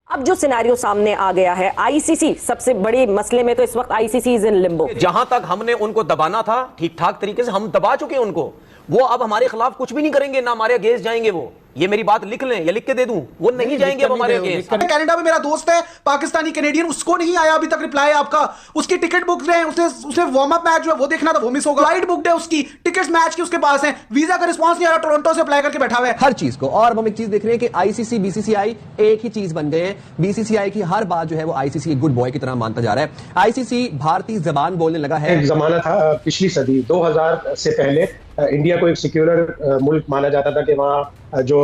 अब जो सिनेरियो सामने आ गया है, आईसीसी सबसे बड़े मसले में तो इस वक्त आईसीसी इज इन लिम्बो। जहां तक हमने उनको दबाना था ठीक ठाक तरीके से हम दबा चुके हैं उनको। वो अब हमारे खिलाफ कुछ भी नहीं करेंगे, ना हमारे अगेंस्ट जाएंगे। वो ये मेरी बात लिख लें या लिख के दे दूं, वो नहीं जाएंगे अब हमारे अगेंस्ट। कनाडा में मेरा दोस्त है पाकिस्तानी कैनेडियन, उसको नहीं आया अभी तक रिप्लाई आपका। उसकी टिकट बुक है, उसने वार्म अप मैच जो है वो देखना था, वो मिस होगा। फ्लाइट बुक है उसकी, टिकट्स मैच की उसके पास है, वीजा का रिस्पांस नहीं आ रहा, टोरंटो से अप्लाई करके बैठा हुआ है हर चीज को। और हम एक चीज देख रहे हैं कि आईसीसी बीसीसीआई एक ही चीज बन गए हैं। बीसीसीआई की हर बात जो है वो आईसीसी गुड बॉय की तरह मानता जा रहा है। आईसीसी भारतीय जबान बोलने लगा है। एक जमाना था पिछली सदी 2000 से पहले इंडिया को एक सिक्योलर मुल्क माना जाता था कि वहाँ जो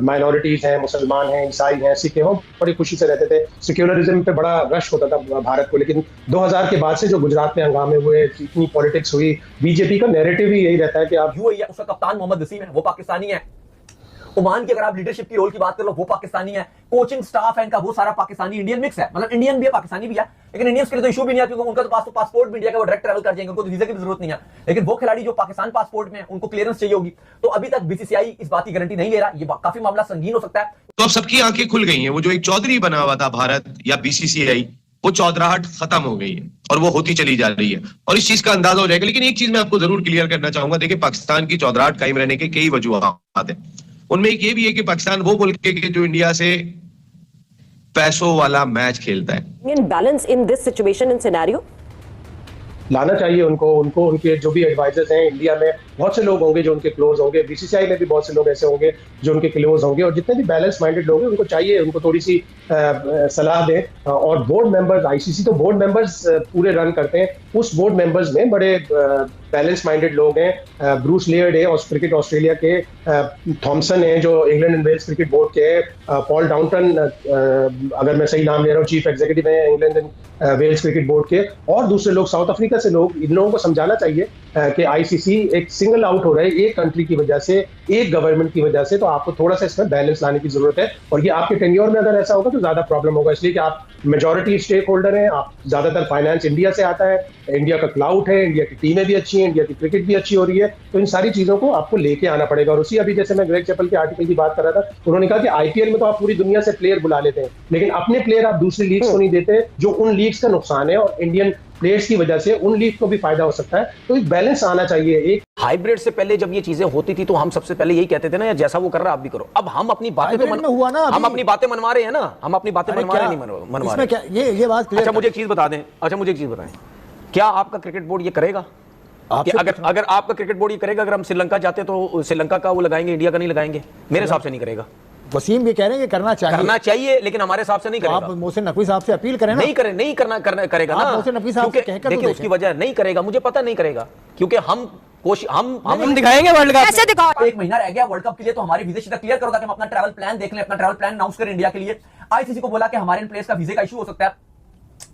माइनॉरिटीज हैं, मुसलमान हैं, ईसाई हैं, सिख हैं, वो बड़ी खुशी से रहते थे। सिक्योलरिज्म पे बड़ा रश होता था भारत को। लेकिन 2000 के बाद से जो गुजरात में हंगामे हुए, इतनी पॉलिटिक्स हुई, बीजेपी का नैरेटिव ही यही रहता है कि आप यूएई है, उसका कप्तान मोहम्मद वसीम है, वो पाकिस्तानी है। ओमान की अगर आप लीडरशिप की रोल की बात कर लो, वो पाकिस्तानी है। कोचिंग स्टाफ है इनका, वो सारा पाकिस्तानी इंडियन मिक्स है। मतलब इंडियन भी है, पाकिस्तानी भी है, लेकिन इंडियंस के लिए तो इशू भी नहीं है क्योंकि उनका तो पासपोर्ट भी इंडिया का, वो डायरेक्ट ट्रैवल कर जाएंगे, उनको तो वीजा की भी जरूरत नहीं है। लेकिन वो खिलाड़ी जो पाकिस्तान पासपोर्ट में है, उनको क्लियरनेस चाहिए होगी। तो अभी तक बीसीसीआई इस बात की गारंटी नहीं ले रहा। ये काफी मामला संगीन हो सकता है। तो अब सबकी आंखें खुल गई हैं। वो जो एक चौधरी बना हुआ था भारत या बीसीसीआई, वो चौधराहट खत्म हो गई है और वो होती चली जा रही है और इस चीज का अंदाजा हो जाएगा। लेकिन एक चीज मैं आपको जरूर क्लियर करना चाहूंगा, देखिए पाकिस्तान की चौधराहट कायम रहने के कई वजूहात हैं। उनमें एक ये भी है कि पाकिस्तान वो मुल्क है कि जो इंडिया से पैसों वाला मैच खेलता है। Balance in this situation in scenario लाना चाहिए उनको उनके जो भी एडवाइजर्स हैं इंडिया में, बहुत से लोग होंगे जो उनके क्लोज होंगे। बीसीसीआई में भी बहुत से लोग ऐसे होंगे जो उनके क्लोज होंगे, और जितने भी बैलेंस माइंडेड लोग हैं उनको चाहिए, उनको थोड़ी सी सलाह दें। और बोर्ड मेंबर्स, आईसीसी तो बोर्ड मेंबर्स पूरे रन करते हैं, उस बोर्ड मेंबर्स में बड़े बैलेंस माइंडेड लोग हैं। ब्रूस लियर्ड है और क्रिकेट ऑस्ट्रेलिया के, थॉमसन है जो England and Wales cricket board के हैं, पॉल डाउंटन अगर मैं सही नाम ले रहा हूँ, चीफ एग्जीक्यूटिव है England and Wales cricket board के, और दूसरे लोग साउथ अफ्रीका से लोग। इन लोगों को समझाना चाहिए कि आईसीसी एक सिंगल आउट हो रहा है एक कंट्री की वजह से, एक गवर्नमेंट की वजह से, तो आपको थोड़ा सा इसमें बैलेंस लाने की जरूरत है। और ये आपके टेन्योर में अगर ऐसा होगा तो ज्यादा प्रॉब्लम होगा, इसलिए कि आप मेजॉरिटी स्टेक होल्डर हैं, आप ज्यादातर फाइनेंस इंडिया से आता है, इंडिया का क्लाउड है, इंडिया की टीमें भी अच्छी हैं, इंडिया की क्रिकेट भी अच्छी हो रही है, तो इन सारी चीजों को आपको लेके आना पड़ेगा। और उसी अभी जैसे मैं ग्रेग चैपल के आर्टिकल की बात कर रहा था, उन्होंने कहा कि आईपीएल में तो आप पूरी दुनिया से प्लेयर बुला लेते हैं, लेकिन अपने प्लेयर आप दूसरी लीग्स को नहीं देते, जो उन लीग्स का नुकसान है, और इंडियन प्लेयर्स की वजह से उन लीग को भी फायदा हो सकता है। तो एक बैलेंस आना चाहिए। एक हाइब्रिड से पहले जब ये चीजें होती थी तो हम सबसे पहले यही कहते थे ना, जैसा वो कर रहा है आप भी करो। अब हम अपनी बातें तो हुआ ना, हम अपनी बातें मनवा रहे हैं ना, हम अपनी बातें मनवा रहे नहीं मनवा रहे। ये बात अच्छा मुझे एक चीज बता दें, क्या आपका क्रिकेट बोर्ड ये करेगा? अगर आपका क्रिकेट बोर्ड ये करेगा, अगर हम श्रीलंका जाते तो श्रीलंका का वो लगाएंगे, इंडिया का नहीं लगाएंगे? मेरे हिसाब से नहीं करेगा। वसीम भी कह रहे हैं कि करना चाहिए, लेकिन हमारे हिसाब से नहीं करेगा। आप मोहसिन नकवी साहब से अपील करें ना। नहीं करेगा ना। मोहसिन नकवी साहब से कहकर देखिए उसकी वजह नहीं करेगा, मुझे पता नहीं करेगा, क्योंकि हम दिखाएंगे वर्ल्ड कप। कैसे दिखाओ? एक महीना रह गया वर्ल्ड कप के लिए, तो हमारे वीजे सीधा क्लियर करो ताकि हम अपना ट्रैवल प्लान देख लें, अपना ट्रैवल प्लान अनाउंस करें इंडिया के लिए। आईसीसी को बोला कि हमारे इन प्लेयर्स का वीजे का इशू हो सकता है,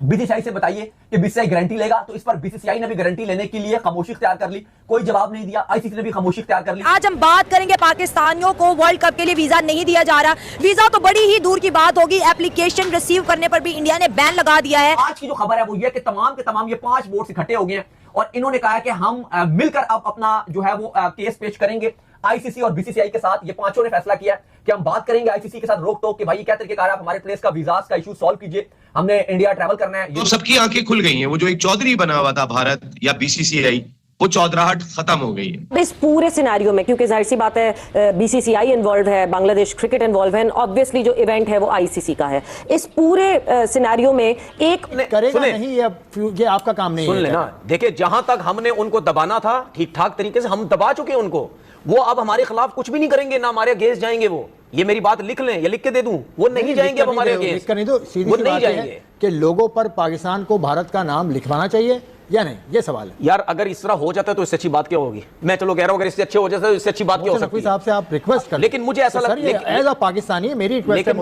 बीसीसीआई से बताइए कि बीसीसीआई गारंटी लेगा। तो इस पर बीसीसीआई ने भी गारंटी लेने के लिए खामोशी इख्तियार कर ली, कोई जवाब नहीं दिया। आईसीसी ने भी खामोशी इख्तियार कर ली। आज हम बात करेंगे पाकिस्तानियों को वर्ल्ड कप के लिए वीजा नहीं दिया जा रहा। वीजा तो बड़ी ही दूर की बात होगी, एप्लीकेशन रिसीव करने पर भी इंडिया ने बैन लगा दिया है। आज की जो खबर है वो ये कि तमाम के तमाम ये 5 बोर्ड इकट्ठे हो गए हैं और इन्होंने कहा है कि हम मिलकर अब अपना जो है वो केस पेश करेंगे आईसीसी और बीसीसीआई के साथ। ये पांचों ने फैसला किया कि हम बात करेंगे आईसीसी के साथ रोक टोक कि भाई ये क्या तरीकेकार है, आप हमारे प्लेयर्स का वीजास का इशू सॉल्व कीजिए, हमने इंडिया ट्रैवल करना है। तो सबकी आंखें खुल गई हैं। वो जो एक चौधरी बना हुआ था भारत या बीसीसीआई, वो चौधराहट खत्म हो गई है इस पूरे सिनेरियो में, क्योंकि जाहिर सी बात है बीसीसीआई इन्वॉल्व है, बांग्लादेश क्रिकेट इन्वॉल्व है, ऑब्वियसली जो इवेंट है वो आईसीसी का है। इस पूरे सिनेरियो में एक करेगा नहीं, ये आपका काम नहीं है। सुन लेना, देखिए जहां तक हमने उनको दबाना था ठीक ठाक तरीके से हम दबा चुके हैं उनको। वो अब हमारे खिलाफ कुछ भी नहीं करेंगे, ना हमारे अगेंस्ट जाएंगे। वो ये मेरी बात लिख लें या लिख के दे दूं, वो नहीं जाएंगे अब हमारे अगेंस्ट। नहीं तो सीधी सी बात है कि लोगों पर पाकिस्तान को भारत का नाम लिखवाना चाहिए या नहीं, ये सवाल है। यार अगर इस तरह हो जाता है तो इससे अच्छी बात क्या होगी? मैं चलो कह रहा हूं अगर इससे अच्छे हो जाता है तो इससे अच्छी बात क्या हो सकती है? साहब से आप रिक्वेस्ट करें। लेकिन मुझे ऐसा लगता है एज अ पाकिस्तानी मेरी रिक्वेस्ट है,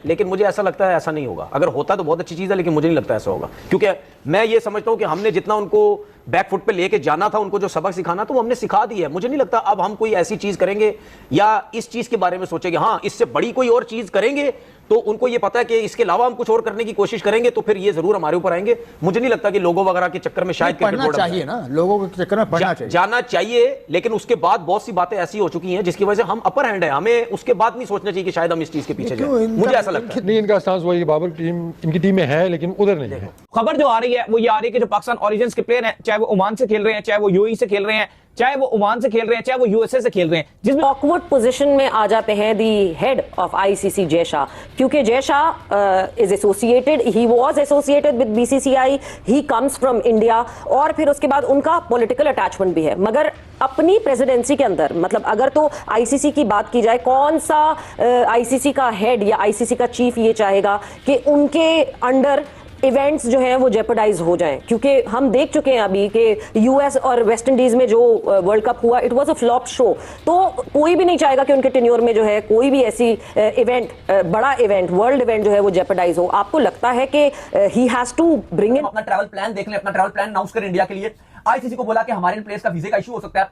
लेकिन मुझे ऐसा लगता है ऐसा नहीं होगा। अगर होता तो बहुत अच्छी चीज है, लेकिन मुझे नहीं लगता ऐसा होगा, क्योंकि मैं ये समझता हूं कि हमने जितना उनको बैकफुट पे लेके जाना था, उनको जो सबक सिखाना तो वो हमने सिखा दिया है। मुझे नहीं लगता अब हम कोई ऐसी चीज करेंगे या इस चीज के बारे में सोचेंगे हाँ इससे बड़ी कोई और चीज करेंगे तो उनको ये पता है कि इसके अलावा हम कुछ और करने की कोशिश करेंगे तो फिर ये जरूर हमारे ऊपर आएंगे। मुझे नहीं लगता कि लोगों वगैरह के चक्कर में शायद पढ़ना चाहिए ना, लोगों के चक्कर में पढ़ना चाहिए, जाना चाहिए, लेकिन उसके बाद बहुत सी बातें ऐसी हो चुकी हैं जिसकी वजह से हम अपर हैंड है, हमें उसके बाद नहीं सोचना चाहिए कि शायद हम इस चीज के पीछे जाएं। मुझे ऐसा लगता है नहीं, इनका स्टांस वही, बाबर टीम इनकी टीम में है लेकिन उधर नहीं है। खबर जो आ रही है वो ये आ रही है कि जो पाकिस्तान ओरिजिन्स के प्लेयर हैं, चाहे वो ओमान से खेल रहे हैं, चाहे वो यूएई से खेल रहे हैं, चाहे वो ओमान से खेल रहे हैं, चाहे वो यूएसए से खेल रहे हैं, जिसमें ऑकवर्ड पोजीशन में आ जाते हैं the head of ICC Jay Shah, क्योंकि Jay Shah is associated, he was associated with BCCI, he comes from India, और फिर उसके बाद उनका पॉलिटिकल अटैचमेंट भी है। मगर अपनी प्रेसिडेंसी के अंदर, मतलब अगर तो आईसीसी की बात की जाए, कौन सा आईसीसी का हेड या आईसीसी का चीफ ये चाहेगा कि उनके अंडर इवेंट्स जो हैं वो जेपरडाइज हो जाएं? क्योंकि हम देख चुके हैं अभी कि यूएस और वेस्ट इंडीज में जो वर्ल्ड कप हुआ, it was a flop show. तो कोई भी नहीं चाहेगा कि उनके टेन्योर में जो है कोई भी ऐसी इवेंट, बड़ा इवेंट, वर्ल्ड इवेंट जो है वो जेपरडाइज हो। आपको लगता है कि he has to bring in? अपना ट्रैवल प्लान देख लें, अपना ट्रैवल प्लान अनाउंस करें इंडिया के लिए। आईसीसी को बोला कि हमारे प्लेयर्स का वीजे का इशू हो सकता है,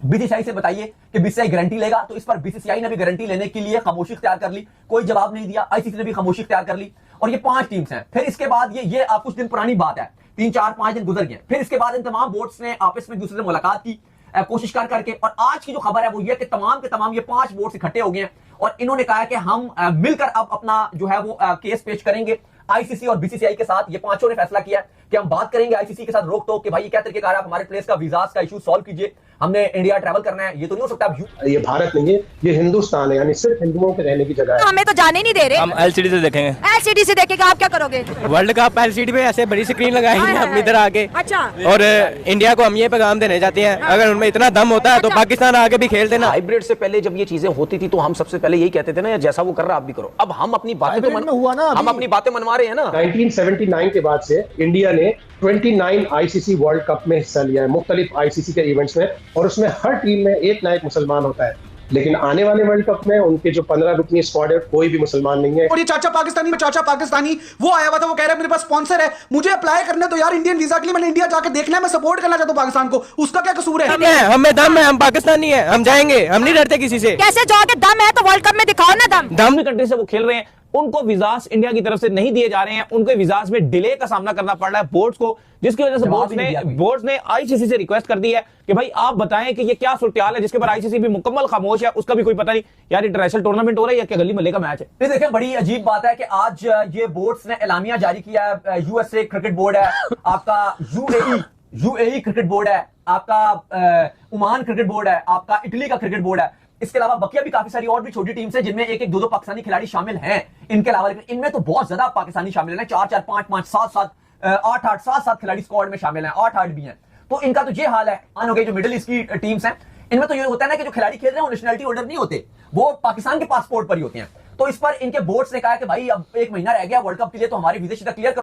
बीसीसीआई से बताइए कि बीसीसीआई गारंटी लेगा। तो इस पर बीसीसीआई ने भी गारंटी लेने के लिए खामोशी इख्तियार कर ली, कोई जवाब नहीं दिया। आईसीसी ने भी खामोशी इख्तियार कर ली, और ये 5 टीम्स हैं। फिर इसके बाद ये आप कुछ दिन पुरानी बात है, 3, 4, 5 दिन गुजर गए। फिर इसके बाद इन तमाम बोर्ड्स ने आपस में एक दूसरे से मुलाकात की, कोशिश कर करके, और आज की जो खबर है वो ये कि तमाम के तमाम ये 5 बोर्ड्स इकट्ठे हो गए हैं और इन्होंने कहा है कि हम मिलकर अब अपना जो है वो केस पेश करेंगे आईसीसी और बीसीसीआई के साथ। ये 5 ने फैसला किया है कि हम बात करेंगे आईसीसी के साथ रोक टोक कि भाई ये क्या तरीके कार, आप हमारे प्लेयर्स का वीजास का इशू सॉल्व कीजिए, हमने इंडिया ट्रैवल करना है। ये तो नहीं हो सकता। ये भारत नहीं है, ये हिंदुस्तान है, यानी सिर्फ हिंदुओं के रहने की जगह है। हमें तो जाने नहीं दे रहे। हम एलसीडी से देखेंगे। एलसीडी से देखेगा, आप क्या करोगे? वर्ल्ड कप एलसीडी पे ऐसे बड़ी स्क्रीन लगाएंगे अपनी तरह आके। अच्छा। और इंडिया को हम ये पैगाम देने जाते हैं, अगर उनमें इतना दम होता है तो पाकिस्तान आगे भी खेल देना। हाइब्रिड से पहले जब ये चीजें होती थी तो हम सबसे पहले यही कहते थे ना, जैसा वो कर रहा आप भी करो। अब हम अपनी बातें तो हुआ ना, हम अपनी बातें मनवा रहे हैं ना। 1979 के बाद से इंडिया ने 29 आईसीसी वर्ल्ड कप में हिस्सा लिया है, मुख्तलिफ आईसीसी के इवेंट्स में, और उसमें हर टीम में एक ना एक मुसलमान होता है। लेकिन आने वाले वर्ल्ड कप में उनके जो 15 रुकनी स्क्वाड है, कोई भी मुसलमान नहीं है। और ये चाचा पाकिस्तानी वो आया हुआ था, वो कह रहा है मेरे पास स्पॉन्सर है, मुझे अप्लाई करने तो यार इंडियन वीजा के लिए, मैंने इंडिया जाके देखना है, मैं सपोर्ट करना चाहता हूँ पाकिस्तान को। उसका क्या कसूर है? हमें दम है, हम पाकिस्तानी है, हम जाएंगे, हम नहीं डरते किसी से। कैसे जाओगे? दम है तो वर्ल्ड कप में दिखाओ ना दम। दम कंट्री से वो खेल रहे हैं, उनको विजास इंडिया की तरफ से नहीं दिए जा रहे हैं, उनको विजास में डिले का सामना करना पड़ रहा है बोर्ड्स को, जिसकी वजह से बोर्ड्स ने आईसीसी से रिक्वेस्ट कर दी है कि भाई आप बताएं कि ये क्या सूरत-ए-हाल है, जिसके पर आईसीसी भी मुकम्मल खामोश है, उसका भी कोई पता नहीं। यार इंटरनेशनल टूर्नामेंट हो रहा है या क्या गली मोहल्ले का मैच है? ये देखें, बड़ी अजीब बात है कि आज ये बोर्ड्स ने एलामिया जारी किया है। यूएसए क्रिकेट बोर्ड है आपका, यूएई क्रिकेट बोर्ड है आपका, ओमान क्रिकेट बोर्ड है आपका, इटली का क्रिकेट बोर्ड है। इसके अलावा बकिया भी काफी सारी और भी छोटी टीम्स हैं जिनमें 1-1, 2-2 पाकिस्तानी खिलाड़ी शामिल हैं। इनके अलावा लेकिन इनमें तो बहुत ज्यादा पाकिस्तानी शामिल हैं, 4-4, 5-5, 7-7, 8-8, 7-7 खिलाड़ी स्क्वाड में शामिल हैं, 8-8 भी हैं। तो इनका तो ये हाल है। आन हो गई जो मिडिल ईस्ट की टीम्स हैं, इनमें तो ये होता है ना कि जो खिलाड़ी खेल रहे हैं वो नेशनलिटी होल्डर नहीं होते, वो पाकिस्तान के पासपोर्ट पर ही होते हैं। तो इस पर इनके बोर्ड्स ने कहा कि भाई अब 1 महीना रह गया वर्ल्ड कप के लिए, तो हमारी वीजा क्लियर